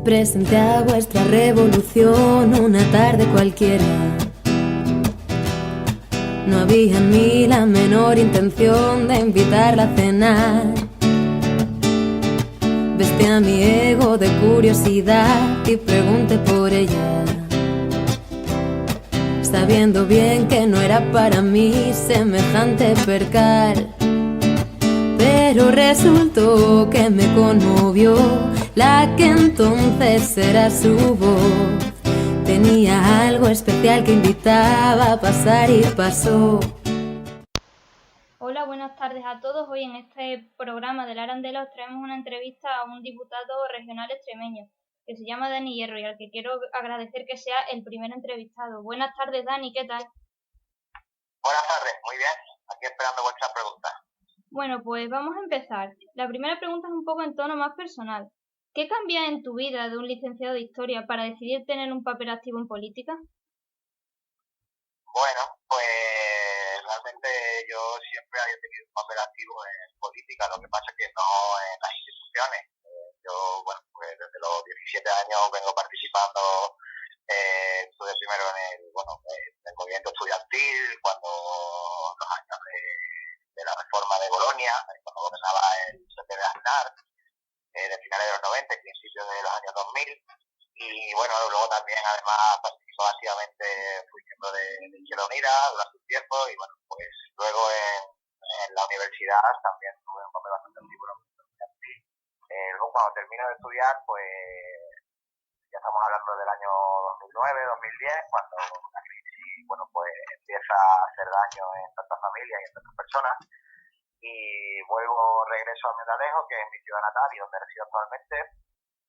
Presenté a vuestra revolución una tarde cualquiera. No había en mí la menor intención de invitarla a cenar. Vesté a mi ego de curiosidad y pregunté por ella, sabiendo bien que no era para mí semejante percal. Pero resultó que me conmovió la que entonces era su voz. Tenía algo especial que invitaba a pasar y pasó. Hola, buenas tardes a todos. Hoy en este programa del Arandela os traemos una entrevista a un diputado regional extremeño que se llama Dani Hierro y al que quiero agradecer que sea el primer entrevistado. Buenas tardes, Dani, ¿qué tal? Buenas tardes, muy bien. Aquí esperando vuestras preguntas. Bueno, pues vamos a empezar. La primera pregunta es un poco en tono más personal. ¿Qué cambia en tu vida de un licenciado de Historia para decidir tener un papel activo en política? Bueno, pues realmente yo siempre había tenido un papel activo en política, lo que pasa es que no en las instituciones. Yo, bueno, pues desde los 17 años vengo participando, estuve primero en el movimiento estudiantil, cuando los años de la reforma de Bolonia, cuando gobernaba el PP de Aznar, de finales de los 90 y principios de los años 2000. Y bueno, luego también además participó activamente, fui miembro de Izquierda Unida durante un tiempo y bueno, pues luego en la universidad también tuve un papel bastante activo. Luego cuando termino de estudiar, pues ya estamos hablando del año 2009, 2010, cuando la crisis, bueno, pues empieza a hacer daño en tantas familias y en tantas personas. Y regreso a Mendalejo, que es mi ciudad natal y donde resido actualmente.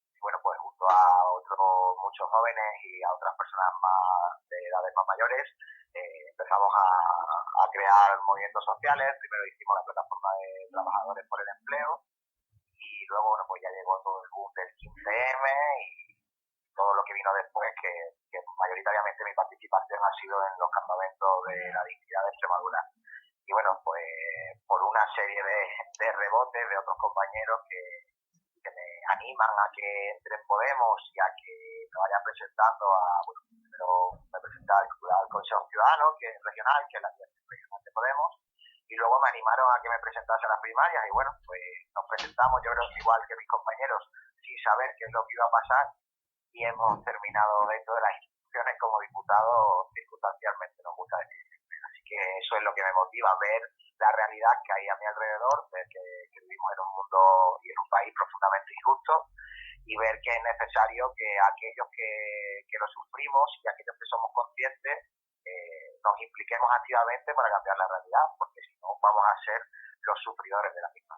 Y bueno, pues junto a muchos jóvenes y a otras personas más de edades más mayores, empezamos a crear movimientos sociales. Primero hicimos la plataforma de trabajadores por el empleo y luego, bueno, pues ya llegó todo el boom del 15M y todo lo que vino después, que mayoritariamente mi participación ha sido en los campamentos de la dignidad de Extremadura. Y bueno, pues por una serie de rebotes de otros compañeros que me animan a que entre en Podemos y a que me vaya presentando primero me presenté al Consejo Ciudadano, que es regional, que es la dirección regional de Podemos, y luego me animaron a que me presentase a las primarias y bueno, pues nos presentamos, yo creo que igual que mis compañeros, sin saber qué es lo que iba a pasar y hemos terminado dentro de las instituciones como diputados circunstancialmente, nos gusta decir. Así que eso es lo que me motiva, ver la realidad que hay a mi alrededor, ver que vivimos en un mundo y en un país profundamente injusto y ver que es necesario que aquellos que lo sufrimos y aquellos que somos conscientes nos impliquemos activamente para cambiar la realidad, porque si no vamos a ser los sufridores de la misma.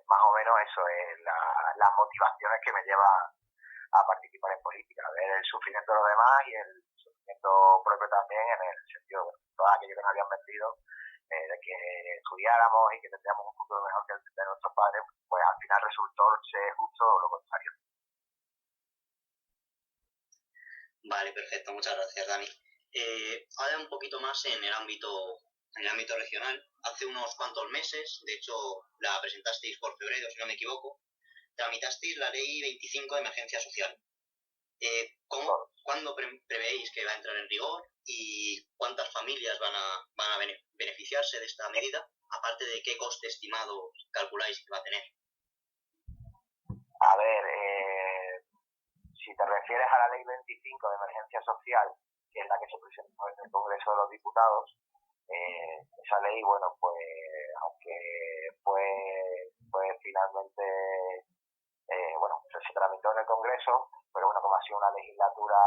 Más o menos eso es las motivaciones que me llevan a participar en política, ver el sufrimiento de los demás y el sufrimiento propio también, en el sentido de todo aquello que nos habían vendido, de que estudiáramos y que tendríamos un futuro mejor que el de nuestros padres, pues al final resultó ser justo lo contrario. Vale, perfecto, muchas gracias, Dani. Ahora un poquito más en el ámbito regional. Hace unos cuantos meses, de hecho la presentasteis por febrero, si no me equivoco, tramitasteis la ley 25 de emergencia social. ¿Cuándo prevéis que va a entrar en rigor y cuántas familias van a beneficiarse de esta medida? Aparte de qué coste estimado calculáis que va a tener. A ver, si te refieres a la ley 25 de emergencia social, que es la que se presentó en el Congreso de los Diputados, esa ley, bueno, pues aunque fue finalmente se tramitó en el Congreso, pero bueno, como ha sido una legislatura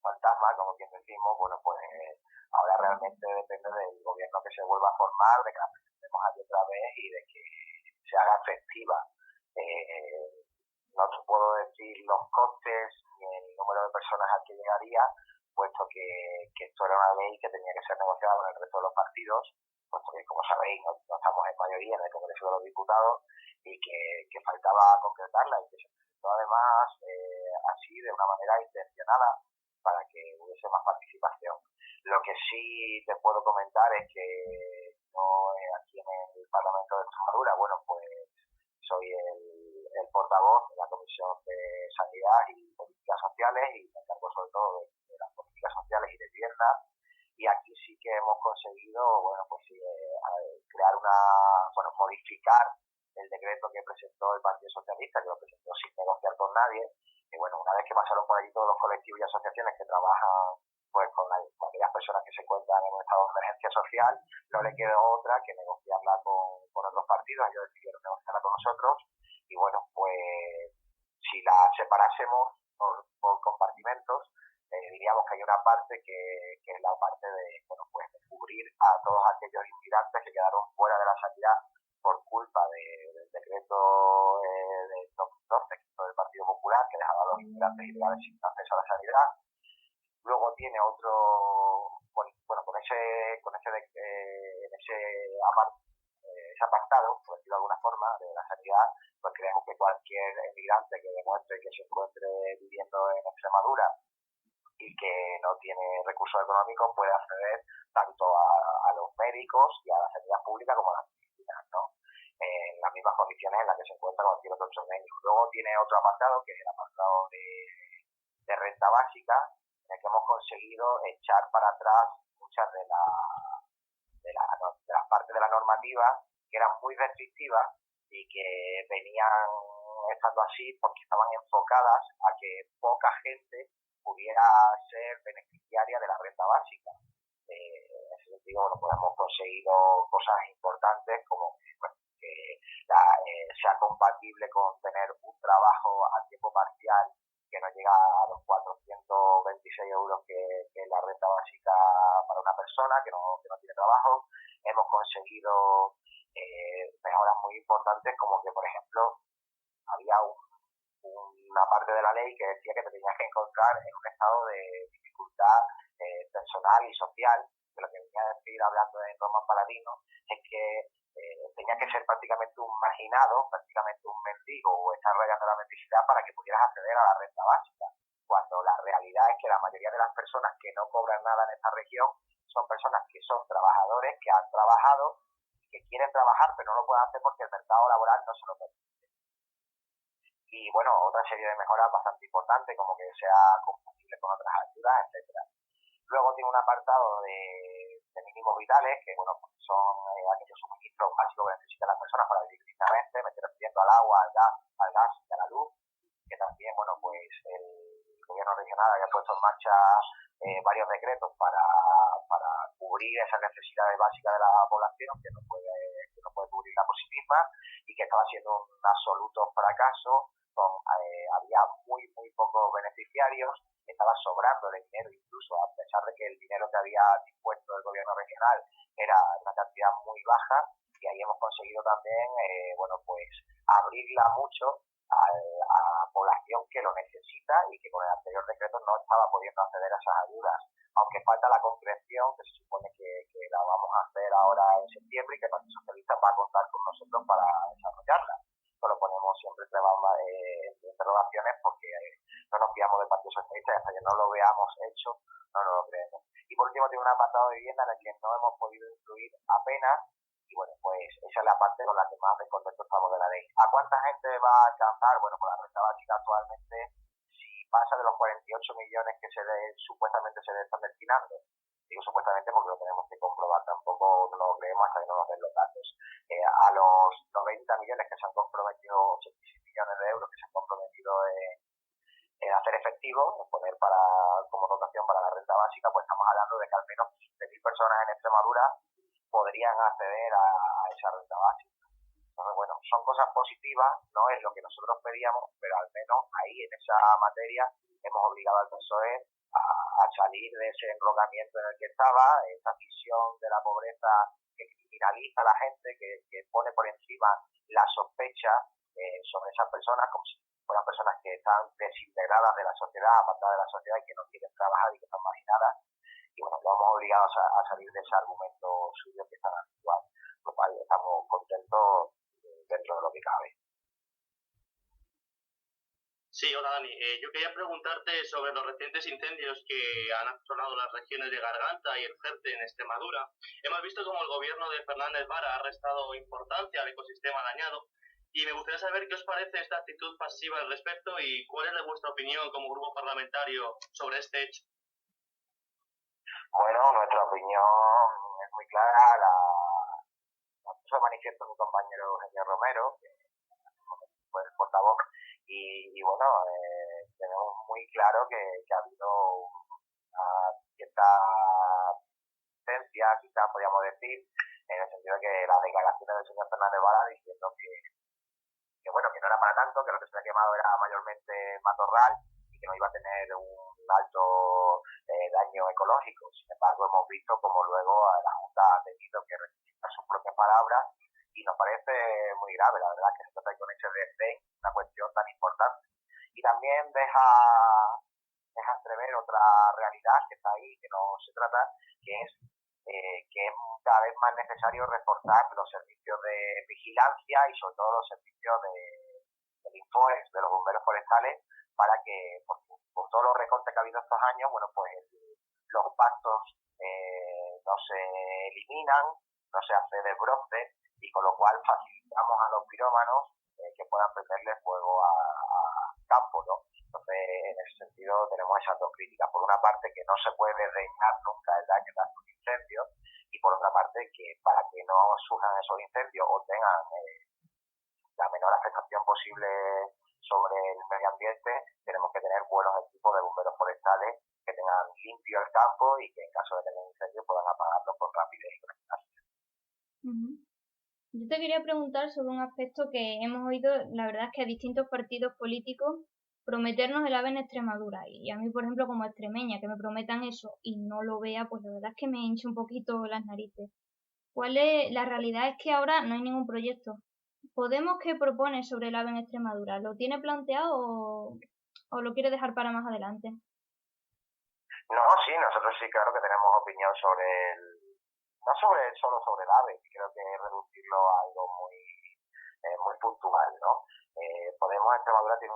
fantasma, como quien decimos, bueno, pues ahora realmente depende del gobierno que se vuelva a formar, de que la presentemos aquí otra vez y de que se haga efectiva. No te puedo decir los costes ni el número de personas al que llegaría, puesto que esto era una ley que tenía que ser negociada con el resto de los partidos, puesto que, como sabéis, no estamos en mayoría en el Congreso de los Diputados y que faltaba concretarla y que se presentó además así de una manera intencionada para que hubiese más participación. Lo que sí te puedo comentar es que yo aquí en el Parlamento de Extremadura, bueno, pues soy el portavoz de la Comisión de Sanidad y Políticas Sociales y me encargo sobre todo de las políticas sociales y de vivienda. Y aquí sí que hemos conseguido, bueno, pues crear modificar el decreto que presentó el Partido Socialista, que lo presentó sin negociar con nadie. Y bueno, una vez que pasaron por allí todos los colectivos y asociaciones que trabajan pues con aquellas personas que se encuentran en un estado de emergencia social, no le quedó otra que negociarla con otros partidos. Ellos decidieron negociarla con nosotros y bueno, pues si la separásemos por compartimentos, diríamos que hay una parte que es la parte de, bueno, pues de cubrir a todos aquellos inmigrantes que quedaron fuera de la sanidad por culpa del decreto del 2012 del Partido Popular, que dejaba a los inmigrantes ilegales sin acceso a la sanidad. Luego tiene otro, ese apartado, por decirlo de alguna forma, de la sanidad, pues creemos que cualquier emigrante que demuestre que se encuentre viviendo en Extremadura y que no tiene recursos económicos puede acceder tanto a los médicos y a la sanidad pública como a las medicinas, ¿no? En las mismas condiciones en las que se encuentra cualquier otro extremeño. Luego tiene otro apartado, que es el apartado de renta básica, en el que hemos conseguido echar para atrás muchas de las partes de la normativa que eran muy restrictivas y que venían estando así porque estaban enfocadas a que poca gente pudiera ser beneficiaria de la renta básica. En ese sentido, bueno, pues hemos conseguido cosas importantes como que sea compatible con tener un trabajo a tiempo parcial que no llega a los 426 euros que es la renta básica para una persona que no tiene trabajo. Hemos conseguido mejoras muy importantes como que, por ejemplo, había una parte de la ley que decía que te tenías que encontrar en un estado de dificultad personal y social, que lo que venía a decir hablando de Román Paladino es que tenía que ser prácticamente un marginado, prácticamente un mendigo o estar rayando la mendicidad para que pudieras acceder a la renta básica, cuando la realidad es que la mayoría de las personas que no cobran nada en esta región son personas que son trabajadores, que han trabajado y que quieren trabajar pero no lo pueden hacer porque el mercado laboral no se lo permite. Y bueno, otra serie de mejoras bastante importantes, como que sea compatible con otras ayudas, etcétera. Luego tiene un apartado de mínimos vitales, que bueno, pues son aquellos suministros básicos que necesitan las personas para vivir dignamente, me estoy refiriendo al agua, al gas y a la luz, que también, bueno, pues el gobierno regional había puesto en marcha varios decretos para cubrir esas necesidades básicas de la población que no puede cubrirla por sí misma y que estaba siendo un absoluto fracaso. Había muy pocos beneficiarios, estaba sobrando el dinero, incluso a pesar de que el dinero que había dispuesto el gobierno regional era una cantidad muy baja, y ahí hemos conseguido también pues abrirla mucho a población que lo necesita y que con el anterior decreto no estaba pudiendo acceder a esas ayudas, aunque falta la concreción que se supone que la vamos a hacer ahora en septiembre y que el Partido Socialista va a contar con nosotros para desarrollarla. Esto lo ponemos siempre entre interrogaciones porque no nos fiamos del Partido Socialista y hasta que no lo veamos hecho no nos lo creemos. Y por último tiene un apartado de vivienda en el que no hemos podido incluir apenas, y bueno, pues esa es la parte con la que más descontento estamos de la ley. ¿A cuánta gente va a alcanzar? Bueno, con la renta básica actualmente, si pasa de los 48 millones que supuestamente se están destinando, digo supuestamente porque lo tenemos que comprobar, tampoco no lo creemos hasta que no nos den los datos, a los 90 millones que se han comprometido, 86 millones de euros que se han comprometido en hacer efectivo, en poner como dotación para la renta básica, pues estamos hablando de que al menos 15.000 personas en Extremadura podrían acceder a esa renta básica. Entonces, bueno, son cosas positivas, no es lo que nosotros pedíamos, pero al menos ahí en esa materia hemos obligado al PSOE a salir de ese enrocamiento en el que estaba, esa visión de la pobreza que criminaliza a la gente, que pone por encima la sospecha sobre esas personas como si fueran personas que están desintegradas de la sociedad, apartadas de la sociedad y que no quieren trabajar y que están marginadas. Y bueno, lo hemos obligado a salir de ese argumento suyo que es tan actual, lo cual estamos contentos dentro de lo que cabe. Sí, hola Dani. Yo quería preguntarte sobre los recientes incendios que han asolado las regiones de Garganta y el Jerte en Extremadura. Hemos visto cómo el gobierno de Fernández Vara ha restado importancia al ecosistema dañado y me gustaría saber qué os parece esta actitud pasiva al respecto y cuál es vuestra opinión como grupo parlamentario sobre este hecho. Bueno, nuestra opinión es muy clara. La puso de manifiesto mi compañero Eugenio Romero, que fue el portavoz, y bueno, tenemos muy claro que ha habido una cierta tendencia, quizás podríamos decir, en el sentido de que las declaraciones del señor Fernández Vara diciendo que bueno, que no era para tanto, que lo que se había quemado era mayormente matorral y que no iba a tener un alto daño ecológico. Sin embargo, hemos visto como luego la Junta ha tenido que rectificar sus propias palabras y nos parece muy grave, la verdad, que se trata con ese desdén una cuestión tan importante. Y también deja entrever otra realidad que está ahí, que no se trata, que es cada vez más necesario reforzar los servicios de vigilancia y sobre todo los servicios del INFOEX, de los bomberos forestales, para que, por todos los recortes que ha habido estos años, bueno, pues los pastos no se eliminan, no se hace desbroce, y con lo cual facilitamos a los pirómanos que puedan prenderle fuego a campo, ¿no? Entonces, en ese sentido, tenemos esas dos críticas. Por una parte, que no se puede dejar nunca el daño de un incendio, y por otra parte, que para que no surjan esos incendios o tengan la menor afectación posible sobre el medio ambiente, tenemos que tener buenos equipos de bomberos forestales que tengan limpio el campo y que en caso de tener incendio puedan apagarlo con rapidez y con eficacia. Yo te quería preguntar sobre un aspecto que hemos oído, la verdad es que a distintos partidos políticos prometernos el AVE en Extremadura, y a mí, por ejemplo, como extremeña, que me prometan eso y no lo vea, pues la verdad es que me hincha un poquito las narices. La realidad es que ahora no hay ningún proyecto. ¿Podemos qué propone sobre el AVE en Extremadura? ¿Lo tiene planteado o lo quiere dejar para más adelante? No, sí, nosotros sí, claro que tenemos opinión sobre no solo sobre el AVE, creo que reducirlo a algo muy puntual, ¿no? Podemos, Extremadura tiene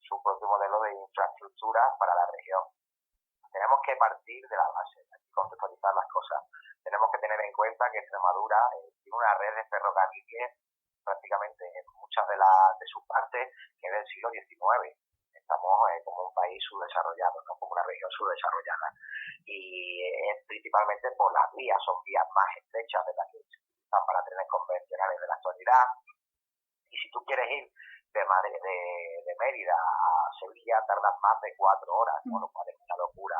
su propio modelo de infraestructura para la región. Tenemos que partir de la base, contextualizar las cosas. Tenemos que tener en cuenta que Extremadura tiene una red de ferrocarriles prácticamente en muchas de sus partes que es del siglo XIX. Estamos como un país subdesarrollado, no como una región subdesarrollada. Y es principalmente por las vías, son vías más estrechas de las que se utilizan para trenes convencionales de la actualidad. Y si tú quieres ir de Mérida a Sevilla, tardas más de 4 horas, ¿no? Lo cual es una locura.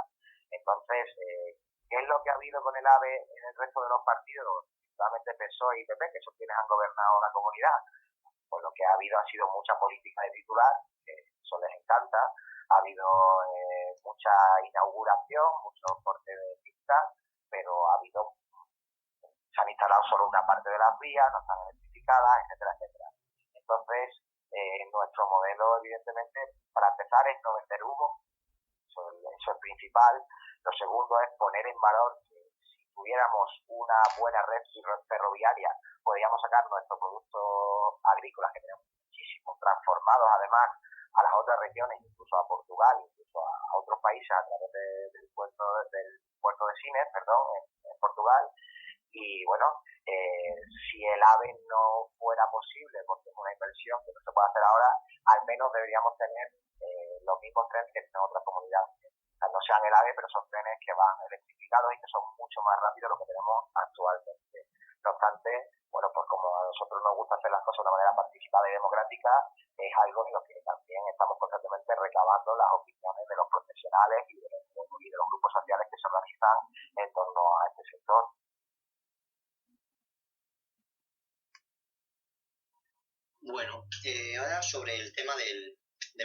Entonces, ¿qué es lo que ha habido con el AVE en el resto de los partidos? Principalmente PSOE y PP, que son quienes han gobernado la comunidad. Pues lo que ha habido ha sido mucha política de titular, que eso les encanta. Ha habido mucha inauguración, mucho corte de pista, pero se han instalado solo una parte de las vías, no están electrificadas, etcétera, etcétera. Entonces, nuestro modelo, evidentemente, para empezar, es no vender humo, eso es principal. Lo segundo es poner en valor que si tuviéramos una buena red ferroviaria, podríamos sacar nuestros productos agrícolas, que tenemos muchísimos, transformados además a las otras regiones, incluso a Portugal, incluso a otros países a través del puerto de Sines, en Portugal. Y bueno, si el AVE no fuera posible, porque es una inversión que no se puede hacer ahora, al menos deberíamos tener los mismos trenes que tienen otras comunidades. O sea, no sean el AVE, pero son trenes que van electrificados y que son mucho más rápidos de lo que tenemos actualmente. No obstante, bueno, pues como a nosotros nos gusta hacer las cosas de una manera participada y democrática, es algo en lo que también estamos constantemente recabando las opiniones de los profesionales y de los grupos sociales que se organizan en torno a este sector. Bueno, ahora sobre el tema de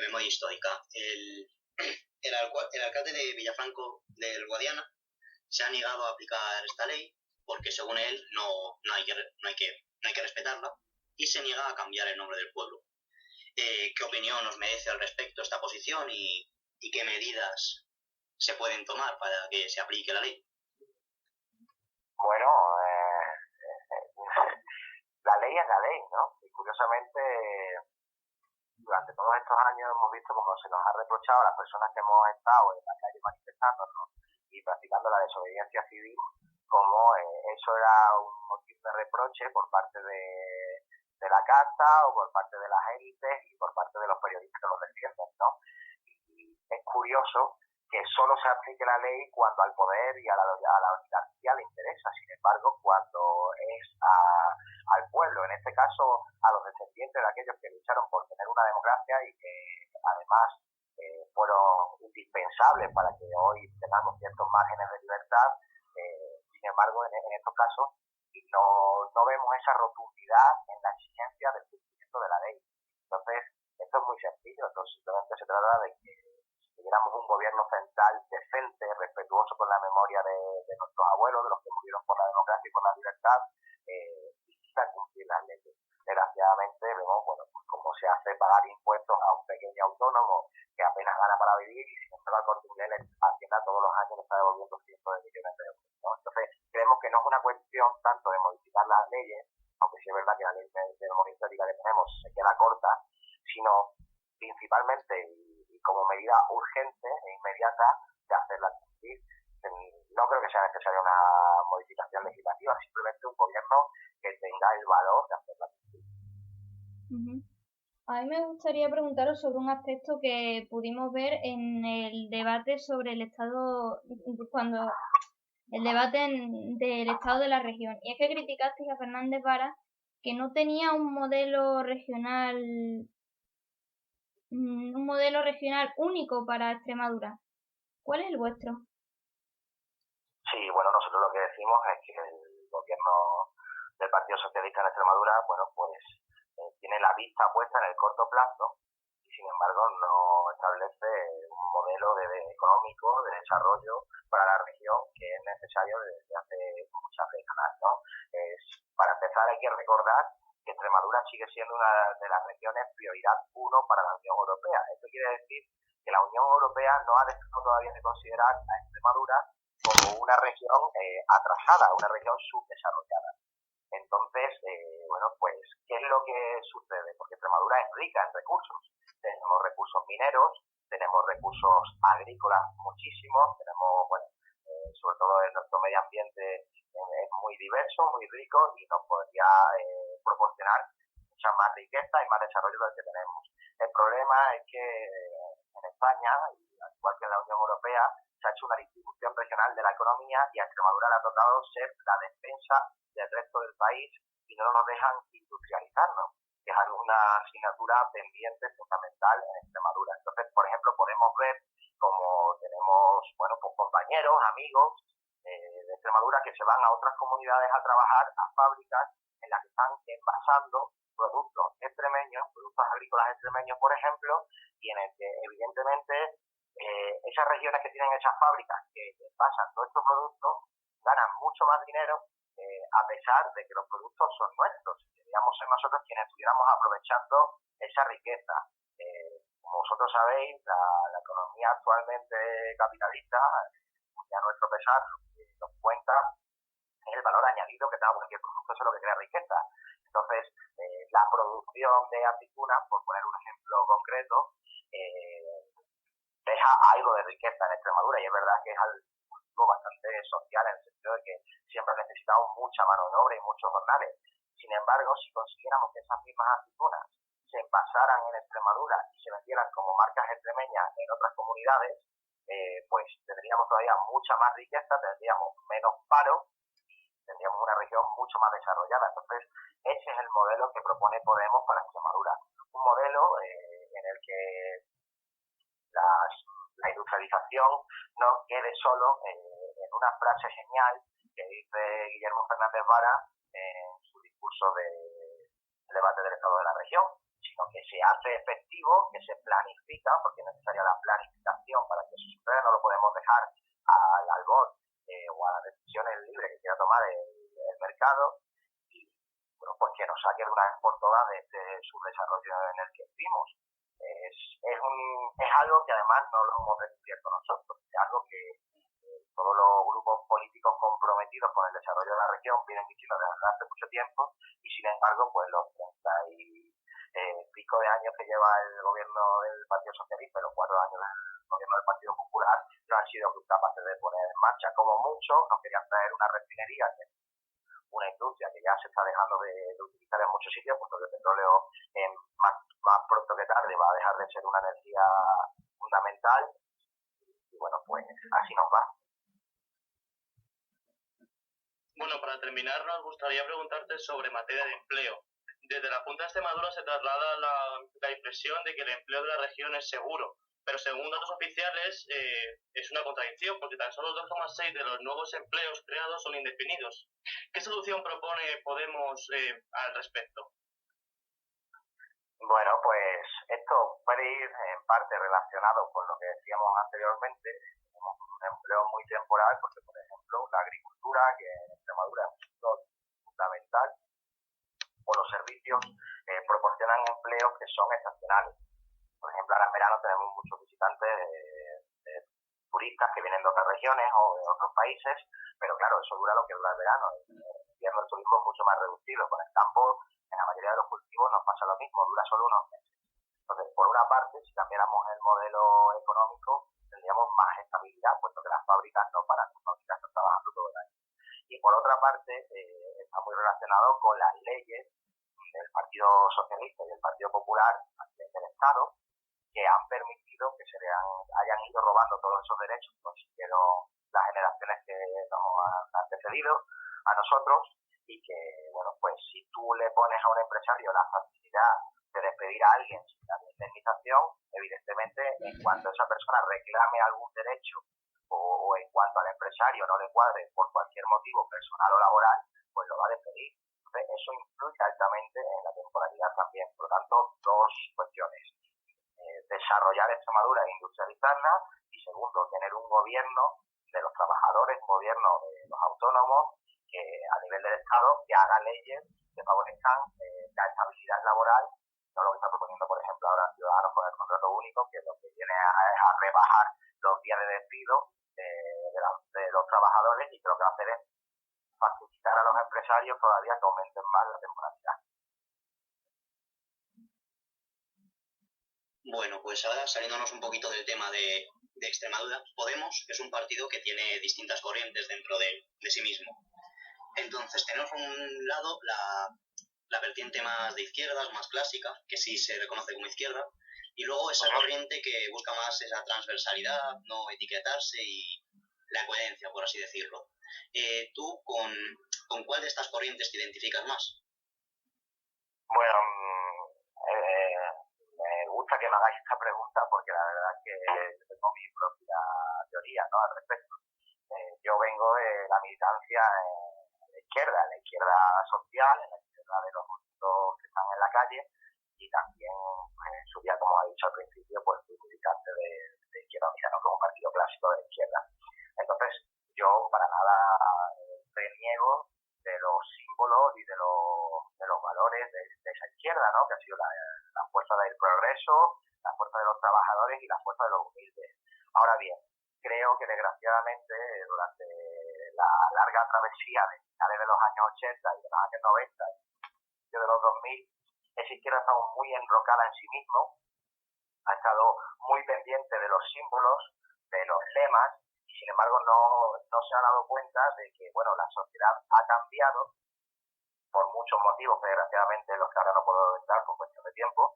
memoria histórica. El alcalde de Villafranco del Guadiana se ha negado a aplicar esta ley porque según él no hay que respetarla y se niega a cambiar el nombre del pueblo. ¿Qué opinión nos merece al respecto esta posición y qué medidas se pueden tomar para que se aplique la ley? Bueno, la ley es la ley, ¿no? Y curiosamente durante todos estos años hemos visto como se nos ha reprochado a las personas que hemos estado en la calle manifestándonos y practicando la desobediencia civil, como eso era un motivo de reproche por parte de la casa o por parte de las élites y por parte de los periodistas que lo defienden, ¿no? Y es curioso que solo se aplique la ley cuando al poder y a la oligarquía le interesa. Sin embargo, cuando es al pueblo, en este caso a los descendientes de aquellos que lucharon por tener una democracia y que además fueron indispensables para que hoy tengamos ciertos márgenes de libertad, sin embargo, en estos casos no vemos esa rotundidad en la exigencia del cumplimiento de la ley. Entonces, esto es muy sencillo. Entonces, simplemente se trata de que tuviéramos un gobierno central decente, respetuoso con la memoria de nuestros abuelos, de los que murieron por la democracia y por la libertad, y quizá cumplir las leyes. Desgraciadamente vemos pues, cómo se hace pagar impuestos a un pequeño autónomo que apenas gana para vivir y sin embargo al Corte Inglés Hacienda todos los años le está devolviendo cientos de millones de euros, ¿no? Entonces creemos que no es una cuestión tanto de modificar las leyes, aunque sí es verdad que la ley de memoria histórica que tenemos se queda corta, sino principalmente y como medida urgente e inmediata de hacerla cumplir. No creo que sea necesaria una modificación legislativa, simplemente un gobierno que tenga el valor de hacerla cumplir. A mí me gustaría preguntaros sobre un aspecto que pudimos ver en el debate sobre el Estado, cuando el debate del Estado de la región, y es que criticasteis a Fernández Vara que no tenía un modelo regional único para Extremadura. ¿Cuál es el vuestro? Sí, bueno, nosotros lo que decimos es que el gobierno del Partido Socialista en Extremadura, bueno, pues tiene la vista puesta en el corto plazo y sin embargo no establece un modelo económico de desarrollo para la región que es necesario desde hace muchas décadas, ¿no? Para empezar hay que recordar que Extremadura sigue siendo una de las regiones prioridad 1 para la Unión Europea. Esto quiere decir que la Unión Europea no ha dejado todavía de considerar a Extremadura como una región atrasada, una región subdesarrollada. Entonces, bueno, pues, ¿qué es lo que sucede? Porque Extremadura es rica en recursos. Tenemos recursos mineros, tenemos recursos agrícolas muchísimos, tenemos, bueno, sobre todo en nuestro medio ambiente es muy diverso, muy rico y nos podría proporcionar mucha más riqueza y más desarrollo del que tenemos. El problema es que en España, y al igual que en la Unión Europea, se ha hecho una distribución regional de la economía y a Extremadura le ha tocado ser la defensa del resto del país y no nos dejan industrializarnos, que es una asignatura pendiente fundamental en Extremadura. Entonces, por ejemplo, podemos ver como tenemos, bueno, pues compañeros, amigos de Extremadura que se van a otras comunidades a trabajar a fábricas en las que están envasando productos extremeños, productos agrícolas extremeños, por ejemplo, y en el que evidentemente esas regiones que tienen esas fábricas que envasan nuestros productos ganan mucho más dinero a pesar de que los productos son nuestros. Deberíamos ser nosotros quienes estuviéramos aprovechando esa riqueza. Como vosotros sabéis, la economía actualmente capitalista, a nuestro pesar, nos cuenta el valor añadido que da cualquier producto, eso es lo que crea riqueza. Entonces, la producción de aceitunas, por poner un ejemplo concreto, deja algo de riqueza en Extremadura y es verdad que es algo bastante social en el sentido de que siempre necesitamos mucha mano de obra y muchos jornales. Sin embargo, si consiguiéramos que esas mismas aceitunas se envasaran en Extremadura y se vendieran como marcas extremeñas en otras comunidades, pues tendríamos todavía mucha más riqueza, tendríamos menos paro y tendríamos una región mucho más desarrollada. Entonces, ese es el modelo que propone Podemos para Extremadura. Un modelo en el que la industrialización no quede solo en una frase genial que dice Guillermo Fernández Vara en su discurso del debate del Estado de la región, sino que se hace efectivo, que se planifica, porque es necesaria la planificación para que eso suceda, no lo podemos dejar al albor o a las decisiones libres que quiera tomar el mercado y bueno, pues que nos saque de una vez por todas de este subdesarrollo en el que vivimos. Es algo que además no lo hemos descubierto nosotros, es algo que todos los grupos políticos comprometidos con el desarrollo de la región vienen diciendo desde hace mucho tiempo y sin embargo pues los 30 y pico de años que lleva el gobierno del Partido Socialista y los 4 años del gobierno del Partido Popular no han sido capaces de poner en marcha. Como mucho, nos querían traer una refinería, que es una industria que ya se está dejando de utilizar en muchos sitios, puesto que el petróleo más pronto que tarde va a dejar de ser una energía fundamental. Y bueno, pues así nos va. Bueno, para terminar, nos gustaría preguntarte sobre materia de empleo. Desde la Junta de Extremadura se traslada la impresión de que el empleo de la región es seguro, pero según datos oficiales es una contradicción, porque tan solo 2,6 de los nuevos empleos creados son indefinidos. ¿Qué solución propone Podemos al respecto? Bueno, pues esto puede ir en parte relacionado con lo que decíamos anteriormente. Tenemos un empleo muy temporal, porque por ejemplo la agricultura, que en Extremadura es un sector fundamental, o los servicios proporcionan empleos que son estacionales. Por ejemplo, ahora en verano tenemos muchos visitantes turistas que vienen de otras regiones o de otros países, pero claro, eso dura lo que dura el verano. En invierno el turismo es mucho más reducido. Con el campo, en la mayoría de los cultivos nos pasa lo mismo, dura solo unos meses. Entonces, por una parte, si cambiáramos el modelo económico, tendríamos más estabilidad, puesto que las fábricas no paran, las fábricas están trabajando todo el año. Y por otra parte, está muy relacionado con las leyes del Partido Socialista y del Partido Popular a nivel del Estado, que han permitido que hayan ido robando todos esos derechos que consiguieron las generaciones que nos han antecedido a nosotros, y que, bueno, pues si tú le pones a un empresario la facilidad de despedir a alguien sin dar indemnización, evidentemente, en cuanto esa persona reclame algún derecho o en cuanto al empresario no le cuadre por cualquier motivo personal o laboral, pues lo va a despedir. Entonces, eso influye altamente en la temporalidad también. Por lo tanto, dos cuestiones. Desarrollar Extremadura e industrializarla, y segundo, tener un gobierno de los trabajadores, un gobierno de los autónomos, que a nivel del Estado que haga leyes que favorezcan la estabilidad laboral, no lo que está proponiendo, por ejemplo, ahora Ciudadanos con el contrato único, que lo que viene es a rebajar los días de despido de los trabajadores, y que lo que va a hacer es facilitar a los empresarios todavía que aumenten más la temporalidad. Bueno, pues ahora saliéndonos un poquito del tema de Extremadura, Podemos es un partido que tiene distintas corrientes dentro de sí mismo. Entonces tenemos por un lado la vertiente más de izquierdas, más clásica, que sí se reconoce como izquierda, y luego esa corriente que busca más esa transversalidad, no etiquetarse y la coherencia, por así decirlo. ¿Tú con cuál de estas corrientes te identificas más? Bueno, me gusta que me hagáis esta pregunta, porque la verdad es que tengo mi propia teoría, ¿no?, al respecto. Yo vengo de la militancia en la izquierda social, en la izquierda de los movimientos que están en la calle, y también en su día, como ha dicho al principio, pues fui militante de Izquierda Unida, ¿no?, como partido clásico de la izquierda. Entonces, yo para nada reniego de los símbolos y de los valores de esa izquierda, ¿no?, que ha sido la fuerza del progreso, la fuerza de los trabajadores y la fuerza de los humildes. Ahora bien, creo que desgraciadamente durante la larga travesía de finales de los años 80 y de los años 90 y de los 2000, esa izquierda ha estado muy enrocada en sí mismo, ha estado muy pendiente de los símbolos, de los lemas, y sin embargo no se ha dado cuenta de que, bueno, la sociedad ha cambiado por muchos motivos, que desgraciadamente los que ahora no puedo entrar por cuestión de tiempo,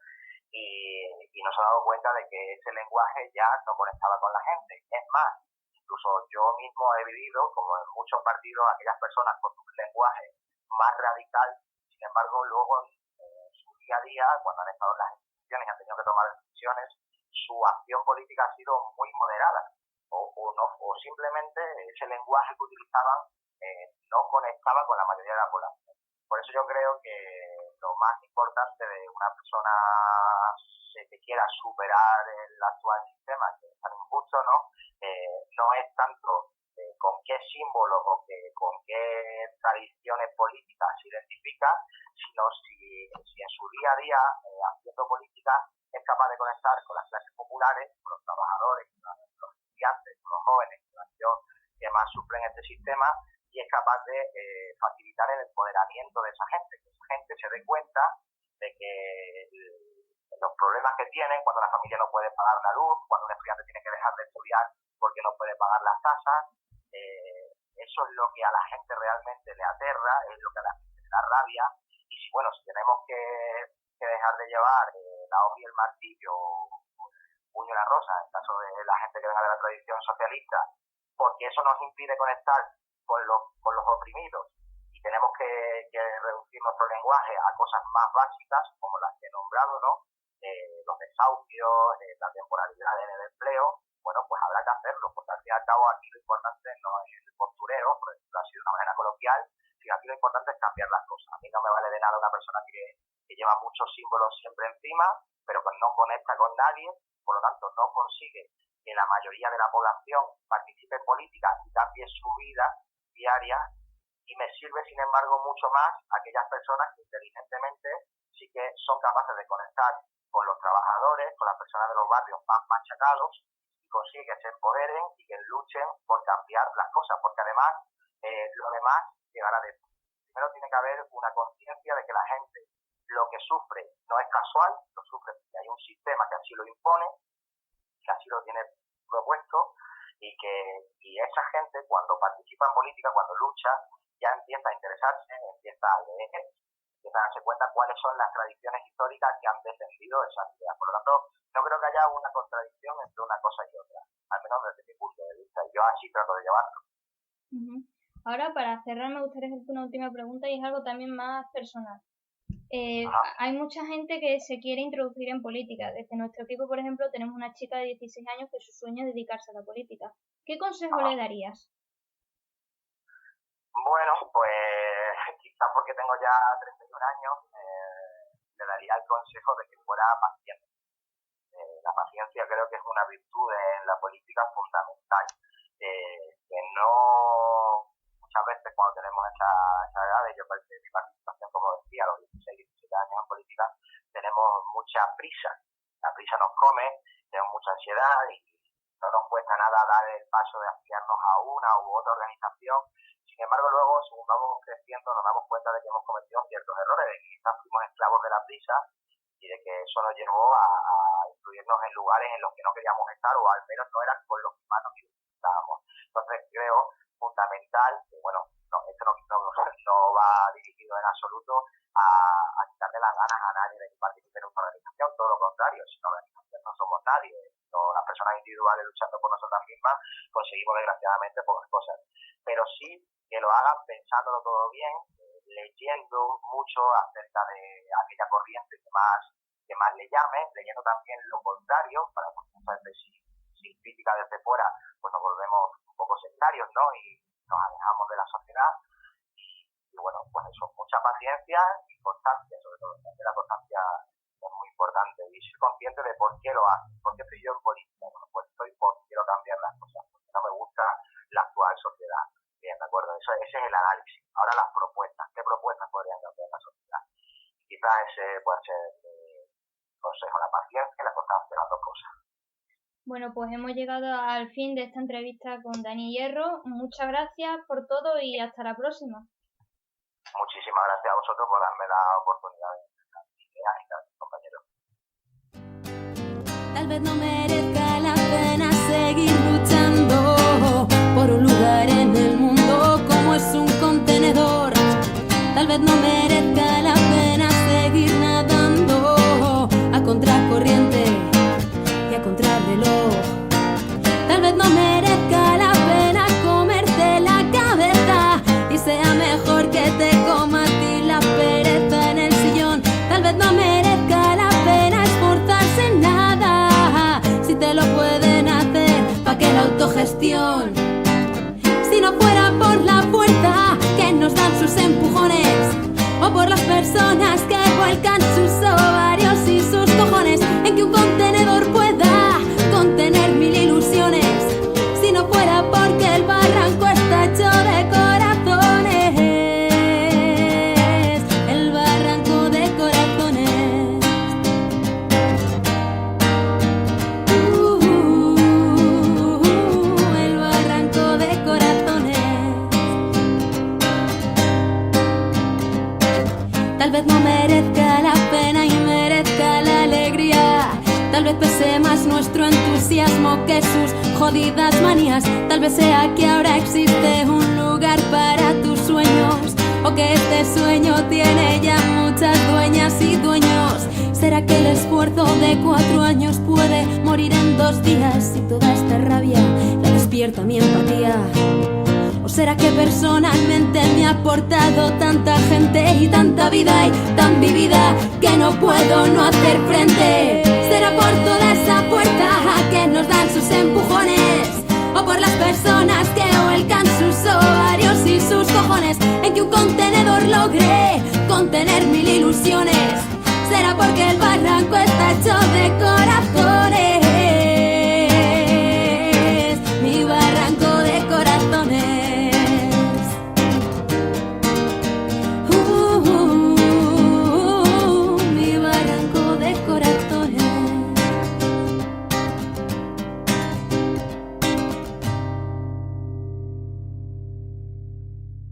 y nos ha dado cuenta de que ese lenguaje ya no conectaba con la gente. Es más, incluso yo mismo he vivido, como en muchos partidos, aquellas personas con un lenguaje más radical, sin embargo luego en su día a día, cuando han estado en las instituciones y han tenido que tomar decisiones, su acción política ha sido muy moderada, o simplemente ese lenguaje que utilizaban no conectaba con la mayoría de la población. Por eso yo creo que lo más importante de una persona que quiera superar el actual sistema, que es tan injusto, no es tanto con qué símbolos o con qué tradiciones políticas se identifica, sino si en su día a día, haciendo política, es capaz de conectar con las clases populares, con los trabajadores, con los estudiantes, con los jóvenes, que más sufren este sistema, y es capaz de facilitar el empoderamiento de esa gente, que esa gente se dé cuenta de que los problemas que tienen cuando la familia no puede pagar la luz, cuando un estudiante tiene que dejar de estudiar porque no puede pagar las tasas. Eso es lo que a la gente realmente le aterra, es lo que a la gente le da rabia. Y si tenemos que dejar de llevar la hoja y el martillo, el puño y la rosa, en caso de la gente que venga de la tradición socialista, porque eso nos impide conectar con los oprimidos, y tenemos que reducir nuestro lenguaje a cosas más básicas, como las que he nombrado, ¿no? Los desahucios, la temporalidad en el empleo. Bueno, pues habrá que hacerlo, porque al fin y al cabo aquí lo importante no es el postureo, por decirlo así de una manera coloquial, sino aquí lo importante es cambiar las cosas. A mí no me vale de nada una persona que lleva muchos símbolos siempre encima, pero que no conecta con nadie, por lo tanto no consigue que la mayoría de la población participe en política y cambie su vida diaria, y me sirve sin embargo mucho más aquellas personas que inteligentemente sí que son capaces de conectar con los trabajadores, con las personas de los barrios más machacados, consigue que se empoderen y que luchen por cambiar las cosas, porque además lo demás llegará después. Primero tiene que haber una conciencia de que la gente lo que sufre no es casual, lo sufre porque hay un sistema que así lo impone, que así lo tiene propuesto, y esa gente cuando participa en política, cuando lucha, ya empieza a interesarse, empieza a leer, empieza a darse cuenta cuáles son las tradiciones históricas que han defendido esas ideas. Por lo tanto, no creo que haya una contradicción entre una cosa y otra, al menos desde mi punto de vista, y yo así trato de llevarlo. Ahora, para cerrar, me gustaría hacerte una última pregunta, y es algo también más personal. Hay mucha gente que se quiere introducir en política. Desde nuestro equipo, por ejemplo, tenemos una chica de 16 años que su sueño es dedicarse a la política. ¿Qué consejo le darías? Bueno, pues quizás porque tengo ya 31 años, le daría el consejo de que fuera paciente. La paciencia creo que es una virtud en la política fundamental. Que no, muchas veces cuando tenemos esa edad, yo parece mi participación, como decía, a los 16, 17 años en política, tenemos mucha prisa. La prisa nos come, tenemos mucha ansiedad y no nos cuesta nada dar el paso de afiliarnos a una u otra organización. Sin embargo, luego, según vamos creciendo, nos damos cuenta de que hemos cometido ciertos errores, de que quizás fuimos esclavos de la prisa y de que eso nos llevó a incluirnos en lugares en los que no queríamos estar, o al menos no eran con los que más nos identificábamos. Entonces, creo fundamental que, esto no va dirigido en absoluto a quitarle las ganas a nadie de que participe en una organización, todo lo contrario. Si una organización no somos nadie, las personas individuales luchando por nosotras mismas, conseguimos desgraciadamente pocas cosas. Pero sí que lo hagan pensándolo todo bien, leyendo mucho acerca de aquella corriente que más le llame, leyendo también lo contrario, para que si crítica desde fuera, pues nos volvemos un poco sectarios, ¿no? Y nos alejamos de la sociedad. Y bueno, pues eso, mucha paciencia y constancia, sobre todo. La constancia es muy importante, y ser consciente de por qué lo hago. ¿Por qué estoy yo en política? Bueno, pues estoy porque quiero cambiar las cosas, porque no me gusta la actual sociedad. Bien, ¿de acuerdo? Ese es el análisis. Ahora las propuestas. ¿Qué propuestas podrían cambiar la sociedad? Quizás ese puede ser el consejo, la paciencia y la constancia, las dos cosas. Bueno, pues hemos llegado al fin de esta entrevista con Dani Hierro. Muchas gracias por todo y hasta la próxima. Muchísimas gracias a vosotros por darme la oportunidad de ideas, compañeros. Tal vez no merezca la pena seguir luchando por un lugar en el mundo como es un contenedor. Tal vez no merezca la pena seguir nadando a contracorriente y a contrarreloj. Tal vez no merezca la pena comerte la cabeza y sea mejor que te coma a ti la pereza en el sillón. Tal vez no merezca la pena esforzarse en nada si te lo pueden hacer, pa' que la autogestión. Si no fuera por la fuerza que nos dan sus empujones, o por las personas que vuelcan sus ovarios y sus cojones en que un contenedor pueda contener 1000 ilusiones. Si no fuera porque el barranco está hecho de corazones, el barranco de corazones. El barranco de corazones. Tal vez no merezca la pena y merezca la alegría que sus jodidas manías. Tal vez sea que ahora existe un lugar para tus sueños, o que este sueño tiene ya muchas dueñas y dueños. ¿Será que el esfuerzo de 4 años puede morir en 2 días y toda esta rabia la despierta mi empatía? ¿O será que personalmente me ha aportado tanta gente y tanta vida y tan vivida que no puedo no hacer frente? ¿Será por toda esa puerta que nos dan sus empujones? ¿O por las personas que vuelcan sus ovarios y sus cojones en que un contenedor logre contener 1000 ilusiones? ¿Será porque el barranco es